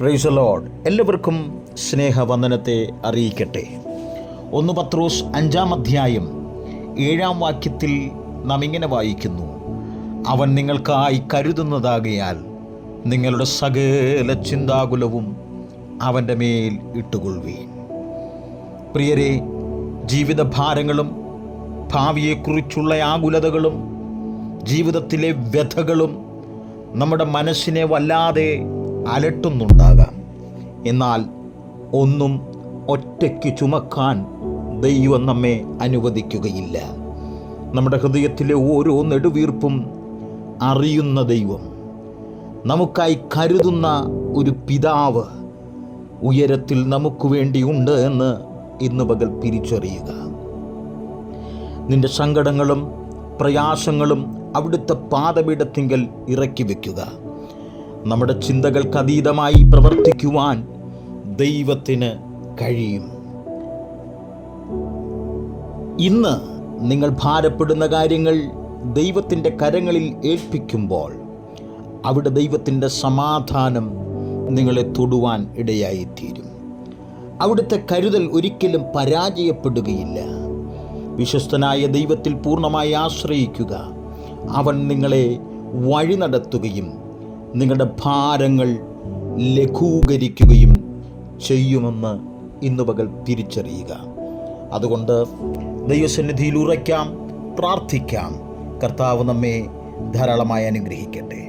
Praise the Lord. എല്ലാവർക്കും സ്നേഹവന്ദനത്തെ അറിയിക്കട്ടെ. 1 പത്രോസ് 5-ാം അധ്യായം 7-ാം വാക്യത്തിൽ നാം ഇങ്ങനെ വായിക്കുന്നു: അവൻ നിങ്ങൾക്കായി കരുതുന്നതാകയാൽ നിങ്ങളുടെ സകല ചിന്താകുലവും അവൻ്റെ മേൽ ഇട്ടുകൊള്ളുവീൻ. പ്രിയരെ, ജീവിതഭാരങ്ങളും ഭാവിയെക്കുറിച്ചുള്ള ആകുലതകളും ജീവിതത്തിലെ വ്യഥകളും നമ്മുടെ മനസ്സിനെ വല്ലാതെ അലട്ടുന്നുണ്ടാകാം. എന്നാൽ ഒന്നും ഒറ്റയ്ക്ക് ചുമക്കാൻ ദൈവം നമ്മെ അനുവദിക്കുകയില്ല. നമ്മുടെ ഹൃദയത്തിലെ ഓരോ നെടുവീർപ്പും അറിയുന്ന ദൈവം, നമുക്കായി കരുതുന്ന ഒരു പിതാവ് ഉയരത്തിൽ നമുക്ക് വേണ്ടി ഉണ്ട് എന്ന് ഇന്ന് പകൽ തിരിച്ചറിയുക. നിന്റെ സങ്കടങ്ങളും പ്രയാസങ്ങളും അവിടുത്തെ പാദപീഠത്തിങ്കൽ ഇറക്കി വയ്ക്കുക. നമ്മുടെ ചിന്തകൾക്ക് അതീതമായി പ്രവർത്തിക്കുവാൻ ദൈവത്തിന് കഴിയും. ഇന്ന് നിങ്ങൾ ഭാരപ്പെടുന്ന കാര്യങ്ങൾ ദൈവത്തിൻ്റെ കരങ്ങളിൽ ഏൽപ്പിക്കുമ്പോൾ അവിടെ ദൈവത്തിൻ്റെ സമാധാനം നിങ്ങളെ തൊടുവാൻ ഇടയായിത്തീരും. അവിടുത്തെ കരുതൽ ഒരിക്കലും പരാജയപ്പെടുകയില്ല. വിശ്വസ്തനായ ദൈവത്തിൽ പൂർണ്ണമായി ആശ്രയിക്കുക. അവൻ നിങ്ങളെ വഴി നടത്തുകയും നിങ്ങളുടെ ഭാരങ്ങൾ ലഘൂകരിക്കുകയും ചെയ്യുമെന്ന് ഇന്നു പകൽ തിരിച്ചറിയുക. അതുകൊണ്ട് ദൈവസന്നിധിയിൽ ഉറയ്ക്കാം, പ്രാർത്ഥിക്കാം. കർത്താവ് നമ്മെ ധാരാളമായി അനുഗ്രഹിക്കട്ടെ.